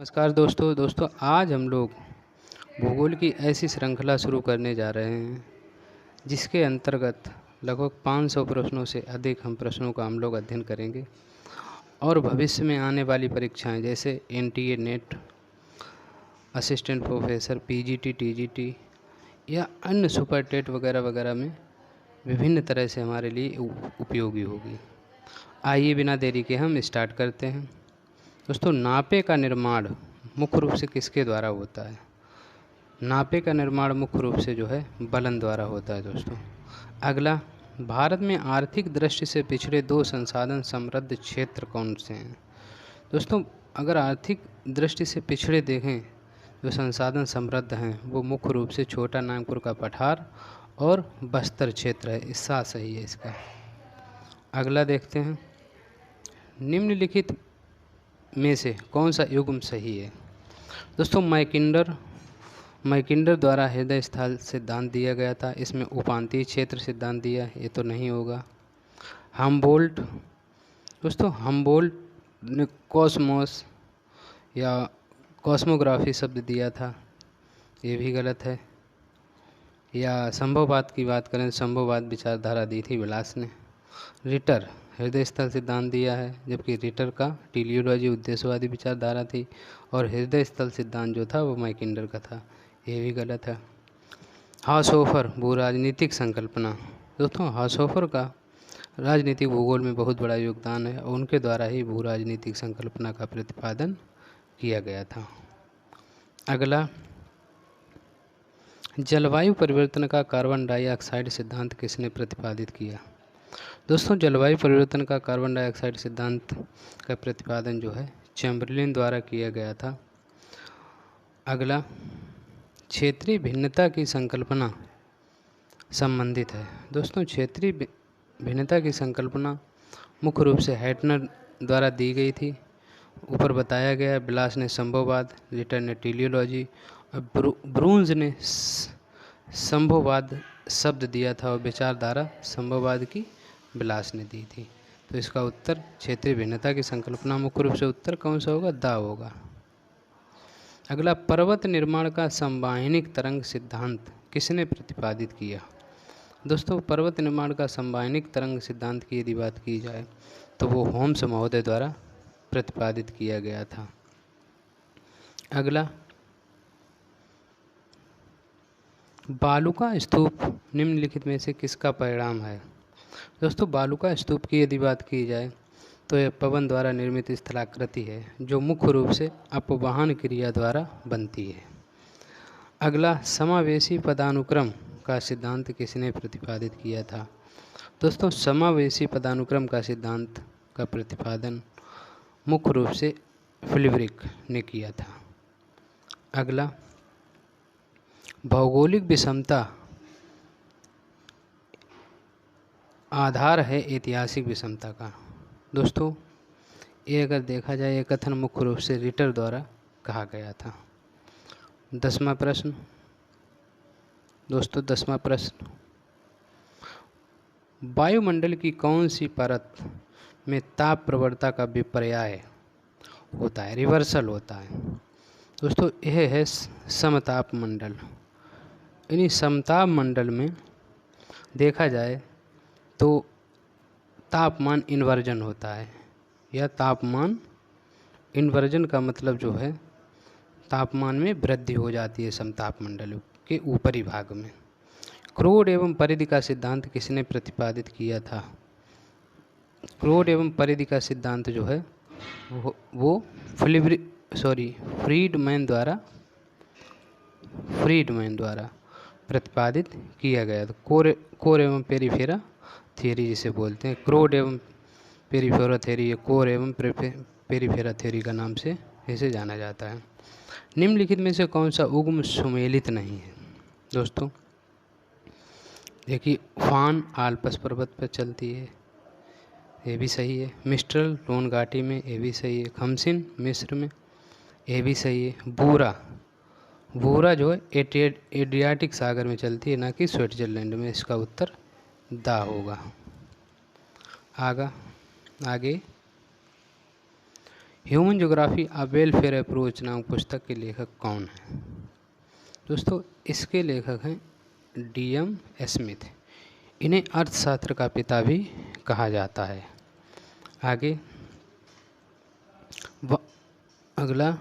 नमस्कार दोस्तों आज हम लोग भूगोल की ऐसी श्रृंखला शुरू करने जा रहे हैं जिसके अंतर्गत लगभग 500 प्रश्नों से अधिक हम प्रश्नों का हम लोग अध्ययन करेंगे और भविष्य में आने वाली परीक्षाएं जैसे NTA net, assistant professor, PGT, TGT या अन्य सुपर टेट वगैरह वगैरह में विभिन्न तरह से हमारे लिए उपयोगी होगी। आइए बिना देरी के हम स्टार्ट करते हैं। दोस्तों, नापे का निर्माण मुख्य रूप से किसके द्वारा होता है? नापे का निर्माण मुख्य रूप से जो है बलन द्वारा होता है। दोस्तों, अगला, भारत में आर्थिक दृष्टि से पिछड़े 2 संसाधन समृद्ध क्षेत्र कौन से हैं? दोस्तों, अगर आर्थिक दृष्टि से पिछड़े देखें जो संसाधन समृद्ध हैं वो मुख्य रूप से छोटा नागपुर का पठार और बस्तर क्षेत्र है। इसका सही है इसका। अगला देखते हैं, निम्नलिखित में से कौन सा युग्म सही है? दोस्तों, मैकिंडर द्वारा हृदय स्थल सिद्धांत दिया गया था। इसमें उपांतीय क्षेत्र सिद्धांत दिया, ये तो नहीं होगा। हम्बोल्ट, दोस्तों हम्बोल्ट ने कॉस्मोस या कॉस्मोग्राफी शब्द दिया था, ये भी गलत है। या संभववाद की बात करें, संभववाद विचारधारा दी थी विलास ने। रिटर हृदय स्थल सिद्धांत दिया है, जबकि रिटर का टेलियोलॉजी उद्देश्यवादी विचारधारा थी और हृदय स्थल सिद्धांत जो था वो मैकिंडर का था, ये भी गलत है। हाउसहोफर भू राजनीतिक संकल्पना, दोस्तों हाउसहोफर का राजनीतिक भूगोल में बहुत बड़ा योगदान है और उनके द्वारा ही भू राजनीतिक संकल्पना का प्रतिपादन किया गया था। अगला, जलवायु परिवर्तन का कार्बन डाइऑक्साइड सिद्धांत किसने प्रतिपादित किया? दोस्तों, जलवायु परिवर्तन का कार्बन डाइऑक्साइड सिद्धांत का प्रतिपादन जो है चैम्बरलिन द्वारा किया गया था। अगला, क्षेत्रीय भिन्नता की संकल्पना संबंधित है। दोस्तों, क्षेत्रीय भिन्नता की संकल्पना मुख्य रूप से हैटनर द्वारा दी गई थी। ऊपर बताया गया, विलास ने संभववाद, रिटर ने टेलियोलॉजी और ब्रूंज ने संभववाद शब्द दिया था और विचारधारा संभववाद की विलास ने दी थी। तो इसका उत्तर क्षेत्रीय भिन्नता की संकल्पना मुख्य रूप से उत्तर कौन सा होगा? दा होगा। अगला, पर्वत निर्माण का संवहनिक तरंग सिद्धांत किसने प्रतिपादित किया? दोस्तों, पर्वत निर्माण का संवहनिक तरंग सिद्धांत की यदि बात की जाए तो वो होम्स महोदय द्वारा प्रतिपादित किया गया था। अगला, बालूका स्तूप निम्नलिखित में से किसका परिणाम है? दोस्तों, बालूका स्तूप की यदि बात की जाए तो यह पवन द्वारा निर्मित स्थलाकृति है जो मुख्य रूप से अपवहन क्रिया द्वारा बनती है। अगला, समावेशी पदानुक्रम का सिद्धांत किसने प्रतिपादित किया था? दोस्तों, समावेशी पदानुक्रम का सिद्धांत का प्रतिपादन मुख्य रूप से फिलिब्रिक ने किया था। अगला, भौगोलिक विषमता आधार है ऐतिहासिक विषमता का। दोस्तों, ये अगर देखा जाए ये कथन मुख्य रूप से रिटर द्वारा कहा गया था। 10वां प्रश्न, दोस्तों 10वां प्रश्न, वायुमंडल की कौन सी परत में ताप प्रवणता का विपर्याय होता है, रिवर्सल होता है? दोस्तों, यह है समताप मंडल। यानी समताप मंडल में देखा जाए तो तापमान इन्वर्जन होता है, या तापमान इन्वर्जन का मतलब जो है तापमान में वृद्धि हो जाती है समताप मंडल के ऊपरी भाग में। क्रोड एवं परिधि का सिद्धांत किसने प्रतिपादित किया था? क्रोड एवं परिधि का सिद्धांत जो है वो फ्रीडमैन द्वारा प्रतिपादित किया गया था। कोर एवं पेरीफेरा थ्योरी जिसे बोलते हैं, क्रोड एवं पेरीफेरा थ्योरी, कोर एवं पेरीफेरा थ्योरी का नाम से इसे जाना जाता है। निम्नलिखित में से कौन सा उगम सुमेलित नहीं है? दोस्तों देखिए, फान आल्प्स पर्वत पर चलती है, ये भी सही है। मिस्ट्रल रोन घाटी में, ये भी सही है। खमसिन मिस्र में, ये भी सही है। बूरा जो है एड्रियाटिक सागर में चलती है, ना कि स्विट्जरलैंड में। इसका उत्तर दा होगा। आगे, ह्यूमन ज्योग्राफी अ वेलफेयर अप्रोच नामक पुस्तक के लेखक कौन है? दोस्तों, इसके लेखक हैं DM स्मिथ। इन्हें अर्थशास्त्र का पिता भी कहा जाता है। आगे अगला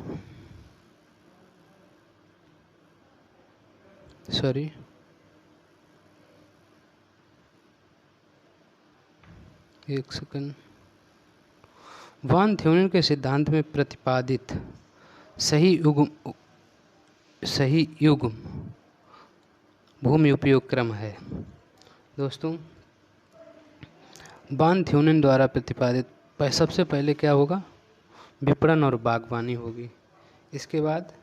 एक सेकंड। वान थ्योरन के सिद्धांत में प्रतिपादित सही युग्म भूमि उपयोग क्रम है। दोस्तों, वान थ्योरन द्वारा प्रतिपादित सबसे पहले क्या होगा? विपणन और बागवानी होगी, इसके बाद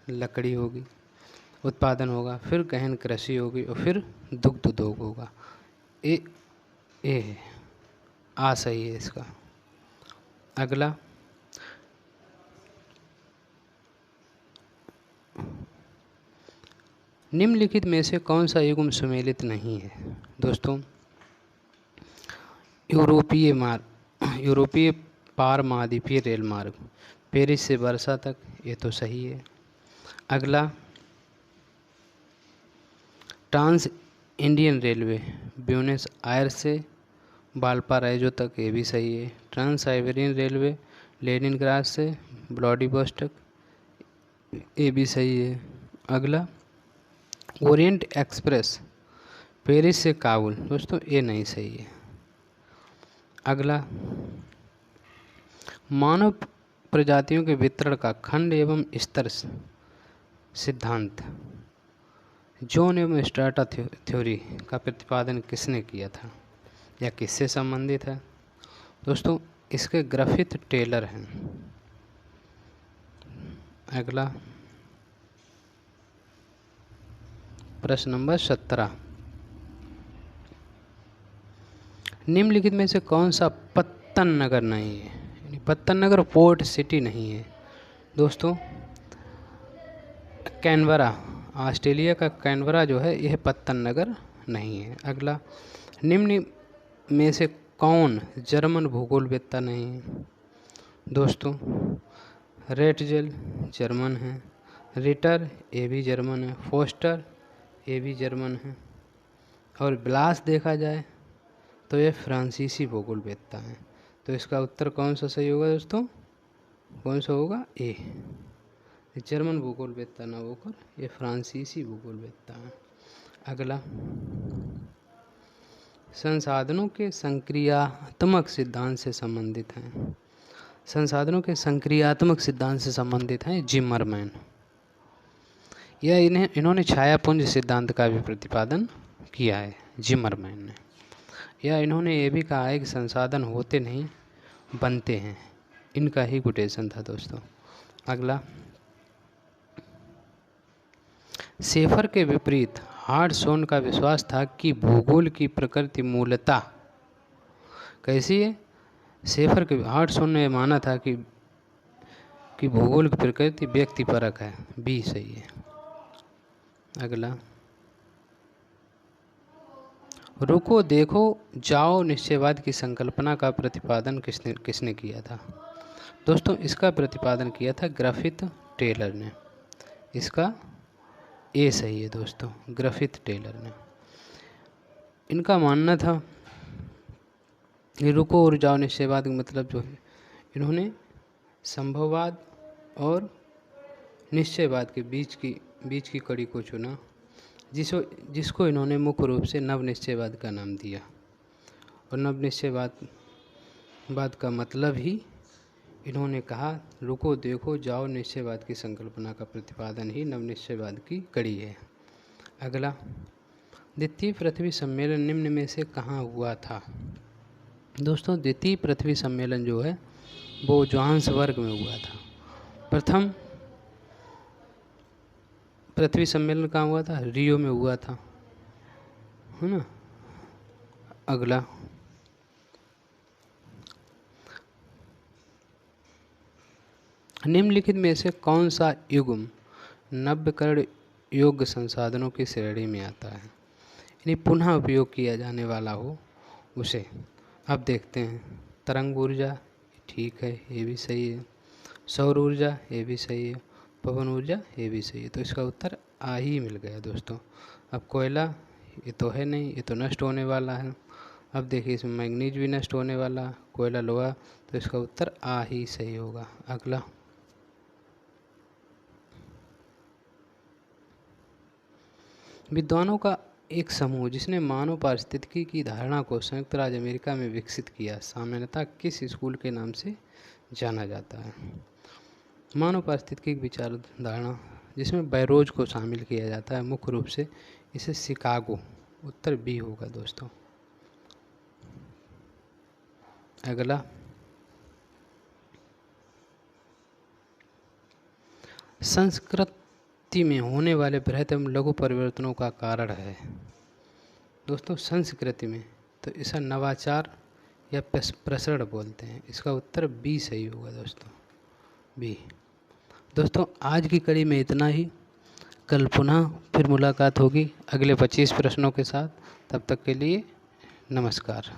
लकड़ी होगी, उत्पादन होगा, फिर गहन कृषि होगी और फिर दुग्ध उद्योग होगा। ए है आ सही है इसका। अगला निम्नलिखित में से कौन सा युग्म सुमेलित नहीं है? दोस्तों, यूरोपीय पार महाद्वीपीय रेल मार्ग पेरिस से वर्सा तक, ये तो सही है। अगला trans Indian railway Buenos Aires से वाल्पाराइजो तक, ये भी सही है। ट्रांस साइबेरियन रेलवे लेनिनग्राड से व्लादिवोस्टोक, ये भी सही है। अगला ओरिएंट एक्सप्रेस पेरिस से काबुल, दोस्तों ये नहीं सही है। अगला मानव प्रजातियों के वितरण का खंड एवं स्तर सिद्धांत जोन एवं स्ट्राटा थ्योरी का प्रतिपादन किसने किया था या किससे संबंधित है? दोस्तों, इसके ग्रिफिथ टेलर हैं। अगला प्रश्न नंबर 17। निम्नलिखित में से कौन सा पत्तन नगर नहीं है? पत्तन नगर पोर्ट सिटी नहीं है। दोस्तों, कैनबरा, ऑस्ट्रेलिया का कैनबरा जो है यह पत्तन नगर नहीं है। अगला निम्न में से कौन जर्मन भूगोलवेत्ता नहीं है? दोस्तों, रेटजेल जर्मन है, रिटर ये भी जर्मन है, फोस्टर ये भी जर्मन है, और ब्लास देखा जाए तो ये फ्रांसीसी भूगोलवेत्ता है। तो इसका उत्तर कौन सा सही होगा दोस्तों? कौन सा होगा? ए। जर्मन भूगोलवेत्ता ना होकर ये फ्रांसीसी भूगोलवेत्ता है। अगला संसाधनों के संक्रियात्मक सिद्धांत से संबंधित हैं। संसाधनों के संक्रियात्मक सिद्धांत से संबंधित हैं जिमरमैन। यह इन्होंने छायापुंज सिद्धांत का भी प्रतिपादन किया है जिमरमैन ने। या इन्होंने ये भी कहा है कि संसाधन होते नहीं बनते हैं, इनका ही कोटेशन था दोस्तों। अगला शेफर के विपरीत हार्टसोन का विश्वास था कि भूगोल की प्रकृति मूलतः कैसी है? शेफर के हार्टसोन ने माना था कि भूगोल की प्रकृति व्यक्तिपरक है, बी सही है। अगला रुको देखो जाओ निश्चयवाद की संकल्पना का प्रतिपादन किसने किया था? दोस्तों, इसका प्रतिपादन किया था ग्रिफिथ टेलर ने। इसका ए सही है दोस्तों, ग्रिफिथ टेलर ने। इनका मानना था कि रुको और जाओ निश्चयवाद का मतलब जो है, इन्होंने संभववाद और निश्चयवाद के बीच की कड़ी को चुना, जिसको इन्होंने मुख्य रूप से नवनिश्चयवाद का नाम दिया। और नवनिश्चयवाद का मतलब ही इन्होंने कहा रुको देखो जाओ निश्चयवाद की संकल्पना का प्रतिपादन ही नवनिश्चयवाद की कड़ी है। अगला द्वितीय पृथ्वी सम्मेलन निम्न में से कहाँ हुआ था? दोस्तों, द्वितीय पृथ्वी सम्मेलन जो है वो जोहान्सबर्ग में हुआ था। प्रथम पृथ्वी सम्मेलन कहाँ हुआ था? रियो में हुआ था, है ना। अगला निम्नलिखित में से कौन सा युग्म नव्यकरण योग्य संसाधनों की श्रेणी में आता है, यानी पुनः उपयोग किया जाने वाला हो उसे? अब देखते हैं। तरंग ऊर्जा ठीक है, ये भी सही है। सौर ऊर्जा, ये भी सही है। पवन ऊर्जा, ये भी सही है। तो इसका उत्तर आ ही मिल गया दोस्तों। अब कोयला, ये तो है नहीं, ये तो नष्ट होने वाला है। अब देखिए इसमें मैग्नीज भी नष्ट होने वाला, कोयला लोहा, तो इसका उत्तर आ ही सही होगा। अगला, विद्वानों का एक समूह जिसने मानव पारिस्थितिकी की धारणा को संयुक्त राज्य अमेरिका में विकसित किया, सामान्यतः किस स्कूल के नाम से जाना जाता है? मानव पारिस्थितिकी विचार धारणा जिसमें बैरोज को शामिल किया जाता है मुख्य रूप से, इसे शिकागो, उत्तर बी होगा दोस्तों। अगला, संस्कृति में होने वाले बृहत एवं लघु परिवर्तनों का कारण है दोस्तों संस्कृति में, तो इसे नवाचार या प्रसरण बोलते हैं। इसका उत्तर बी सही होगा दोस्तों, बी। दोस्तों आज की कड़ी में इतना ही। कल पुनः फिर मुलाकात होगी अगले 25 प्रश्नों के साथ। तब तक के लिए नमस्कार।